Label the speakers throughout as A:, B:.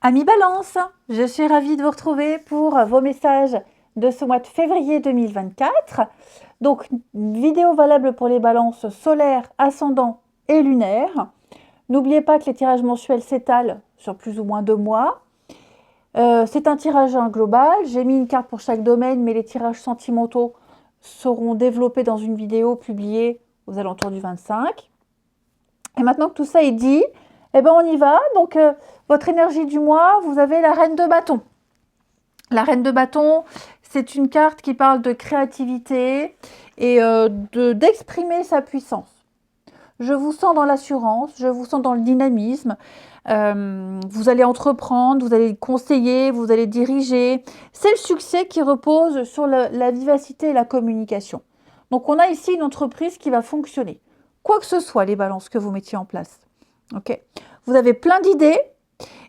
A: Amis Balance, je suis ravie de vous retrouver pour vos messages de ce mois de février 2024. Donc, vidéo valable pour les balances solaires, ascendants et lunaires. N'oubliez pas que les tirages mensuels s'étalent sur plus ou moins 2 mois. C'est un tirage global. J'ai mis une carte pour chaque domaine, mais les tirages sentimentaux seront développés dans une vidéo publiée aux alentours du 25. Et maintenant que tout ça est dit, eh ben on y va. Donc, votre énergie du mois, vous avez la reine de bâton. La reine de bâton, c'est une carte qui parle de créativité et d'exprimer sa puissance. Je vous sens dans l'assurance, je vous sens dans le dynamisme. Vous allez entreprendre, vous allez conseiller, vous allez diriger. C'est le succès qui repose sur la vivacité et la communication. Donc, on a ici une entreprise qui va fonctionner. Quoi que ce soit, les balances que vous mettiez en place. Ok. Vous avez plein d'idées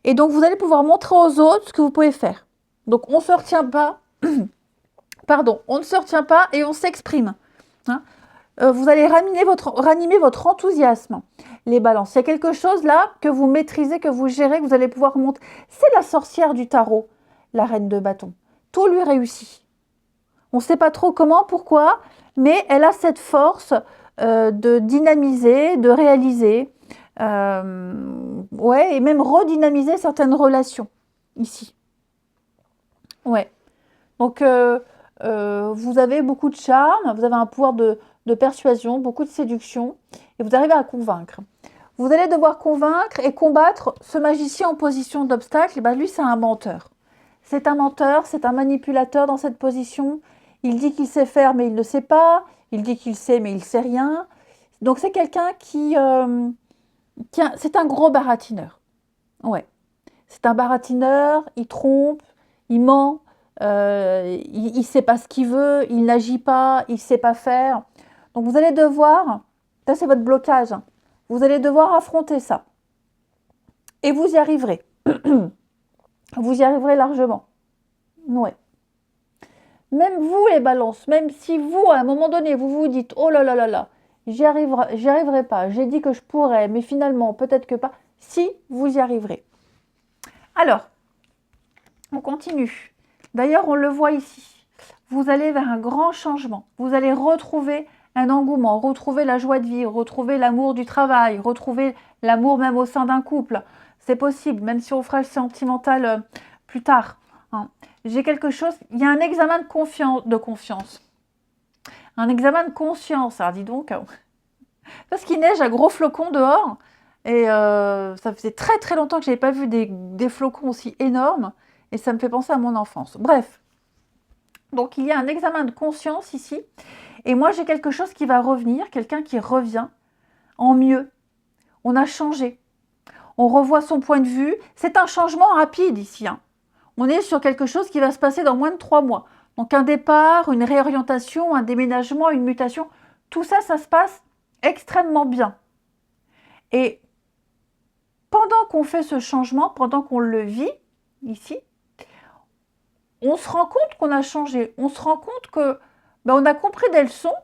A: et donc vous allez pouvoir montrer aux autres ce que vous pouvez faire. Donc, on ne se retient pas. Pardon, on ne se retient pas et on s'exprime. Hein. Vous allez ranimer votre enthousiasme, les balances. Il y a quelque chose là que vous maîtrisez, que vous gérez, que vous allez pouvoir montrer. C'est la sorcière du tarot, la reine de bâton. Tout lui réussit. On ne sait pas trop comment, pourquoi, mais elle a cette force de dynamiser, de réaliser, ouais, et même redynamiser certaines relations, ici. Ouais. Donc, vous avez beaucoup de charme, vous avez un pouvoir de persuasion, beaucoup de séduction, et vous arrivez à convaincre. Vous allez devoir convaincre et combattre ce magicien en position d'obstacle. Et ben lui, c'est un menteur. C'est un menteur, c'est un manipulateur dans cette position. Il dit qu'il sait faire, mais il ne sait pas. Il dit qu'il sait, mais il ne sait rien. Donc, c'est quelqu'un qui... c'est un gros baratineur. Ouais. C'est un baratineur, il trompe, il ment, il ne sait pas ce qu'il veut, il n'agit pas, il ne sait pas faire. Donc, vous allez devoir... Ça, c'est votre blocage. Hein. Vous allez devoir affronter ça. Et vous y arriverez. Vous y arriverez largement. Ouais. Même vous, les balances, même si vous, à un moment donné, vous vous dites « Oh là là là là, j'y arriverai pas, j'ai dit que je pourrais, mais finalement, peut-être que pas. » Si, vous y arriverez. Alors, on continue. D'ailleurs, on le voit ici. Vous allez vers un grand changement. Vous allez retrouver un engouement, retrouver la joie de vivre, retrouver l'amour du travail, retrouver l'amour même au sein d'un couple. C'est possible, même si on fera le sentimental plus tard. Hein. J'ai quelque chose, il y a un examen de confiance. Un examen de conscience, alors dis donc. Parce qu'il neige à gros flocons dehors. Et ça faisait très très longtemps que je n'avais pas vu des flocons aussi énormes. Et ça me fait penser à mon enfance. Bref. Donc il y a un examen de conscience ici. Et moi j'ai quelque chose qui va revenir. Quelqu'un qui revient en mieux. On a changé. On revoit son point de vue. C'est un changement rapide ici. Hein. On est sur quelque chose qui va se passer dans moins de 3 mois. Donc un départ, une réorientation, un déménagement, une mutation. Tout ça, ça se passe extrêmement bien. Et pendant qu'on fait ce changement, pendant qu'on le vit, ici, on se rend compte qu'on a changé. On se rend compte que on a compris des leçons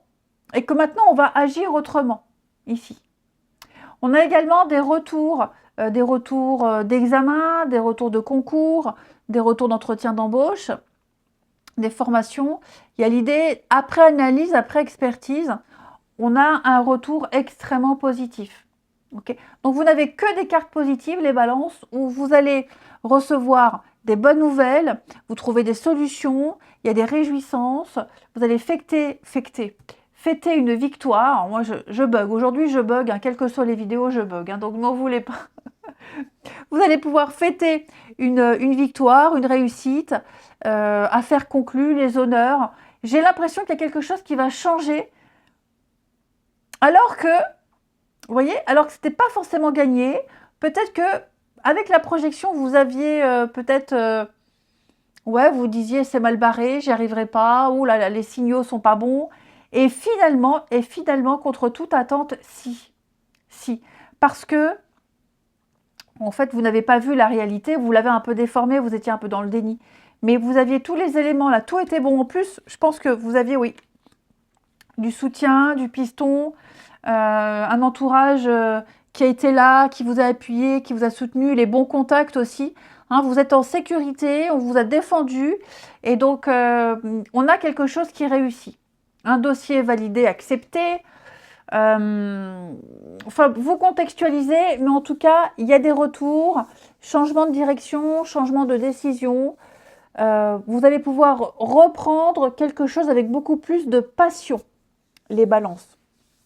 A: et que maintenant, on va agir autrement, ici. On a également des retours d'examen, des retours de concours, des retours d'entretien d'embauche, des formations. Il y a l'idée, après analyse, après expertise, on a un retour extrêmement positif. Okay. Donc, vous n'avez que des cartes positives, les balances, où vous allez recevoir des bonnes nouvelles, vous trouvez des solutions, il y a des réjouissances, vous allez fêter une victoire. Alors moi, je bug. Aujourd'hui, je bug. Hein, quelles que soient les vidéos, je bug. Hein, donc, n'en voulez pas. Vous allez pouvoir fêter une victoire, une réussite, affaire conclue, les honneurs. J'ai l'impression qu'il y a quelque chose qui va changer. Alors que, vous voyez, alors que ce n'était pas forcément gagné. Peut-être que avec la projection, vous aviez peut-être... ouais, vous disiez c'est mal barré, j'y arriverai pas, ou là, les signaux sont pas bons. Et finalement, contre toute attente, si. Parce que, en fait, vous n'avez pas vu la réalité, vous l'avez un peu déformée, vous étiez un peu dans le déni. Mais vous aviez tous les éléments là, tout était bon. En plus, je pense que vous aviez, oui, du soutien, du piston, un entourage qui a été là, qui vous a appuyé, qui vous a soutenu, les bons contacts aussi. Hein, vous êtes en sécurité, on vous a défendu et donc on a quelque chose qui réussit. Un dossier validé, accepté. Enfin, vous contextualisez, mais en tout cas, il y a des retours, changement de direction, changement de décision. Vous allez pouvoir reprendre quelque chose avec beaucoup plus de passion, les balances.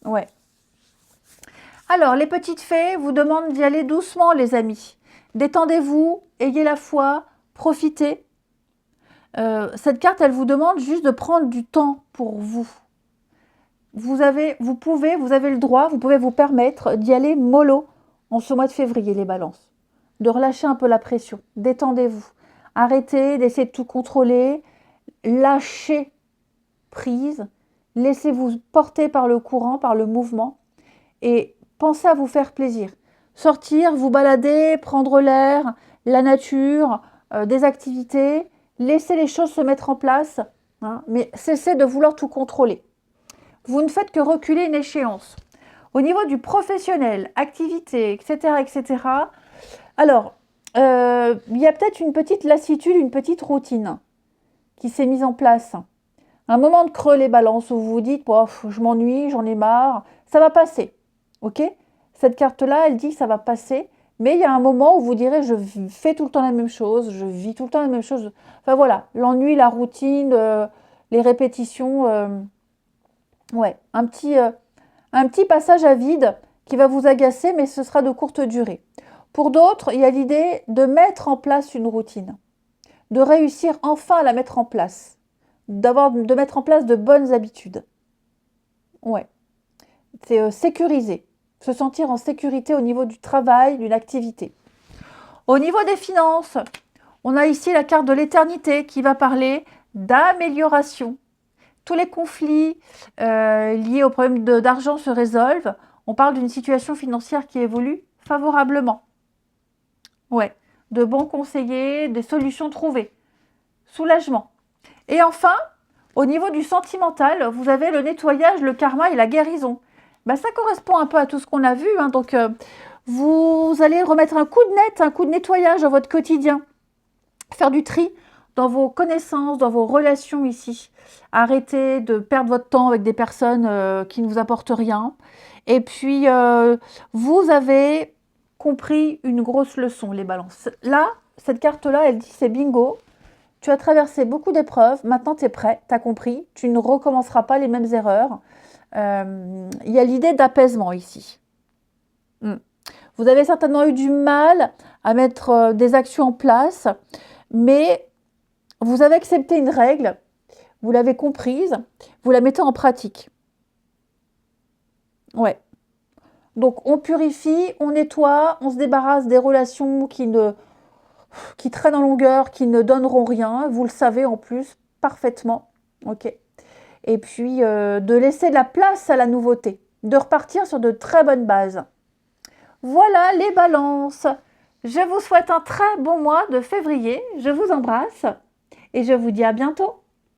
A: Ouais. Alors, les petites fées vous demandent d'y aller doucement, les amis. Détendez-vous, ayez la foi, profitez. Cette carte, elle vous demande juste de prendre du temps pour vous. Vous avez le droit, vous pouvez vous permettre d'y aller mollo en ce mois de février, les balances. De relâcher un peu la pression. Détendez-vous. Arrêtez d'essayer de tout contrôler. Lâchez prise. Laissez-vous porter par le courant, par le mouvement. Et pensez à vous faire plaisir. Sortir, vous balader, prendre l'air, la nature, des activités. Laissez les choses se mettre en place. Hein, mais cessez de vouloir tout contrôler. Vous ne faites que reculer une échéance. Au niveau du professionnel, activité, etc., etc., alors, il y a peut-être une petite lassitude, une petite routine qui s'est mise en place. Un moment de creux, les balances, où vous vous dites, oh, je m'ennuie, j'en ai marre, ça va passer. Ok? Cette carte-là, elle dit que ça va passer, mais il y a un moment où vous direz, je fais tout le temps la même chose, je vis tout le temps la même chose. Enfin voilà, l'ennui, la routine, les répétitions... Ouais, un petit passage à vide qui va vous agacer, mais ce sera de courte durée. Pour d'autres, il y a l'idée de mettre en place une routine, de réussir enfin à la mettre en place, de mettre en place de bonnes habitudes. Ouais, c'est sécuriser, se sentir en sécurité au niveau du travail, d'une activité. Au niveau des finances, on a ici la carte de l'éternité qui va parler d'amélioration. Tous les conflits liés au problème d'argent se résolvent. On parle d'une situation financière qui évolue favorablement. Ouais, de bons conseillers, des solutions trouvées. Soulagement. Et enfin, au niveau du sentimental, vous avez le nettoyage, le karma et la guérison. Ben, ça correspond un peu à tout ce qu'on a vu. Hein, donc, vous allez remettre un coup de net, un coup de nettoyage dans votre quotidien. Faire du tri dans vos connaissances, dans vos relations ici. Arrêtez de perdre votre temps avec des personnes qui ne vous apportent rien. Et puis, vous avez compris une grosse leçon, les balances. Là, cette carte-là, elle dit c'est bingo. Tu as traversé beaucoup d'épreuves. Maintenant, tu es prêt, tu as compris. Tu ne recommenceras pas les mêmes erreurs. Il y a l'idée d'apaisement ici. Vous avez certainement eu du mal à mettre des actions en place, mais vous avez accepté une règle, vous l'avez comprise, vous la mettez en pratique. Ouais. Donc, on purifie, on nettoie, on se débarrasse des relations qui traînent en longueur, qui ne donneront rien. Vous le savez en plus parfaitement. Ok. Et puis, de laisser de la place à la nouveauté, de repartir sur de très bonnes bases. Voilà les balances. Je vous souhaite un très bon mois de février. Je vous embrasse et je vous dis à bientôt.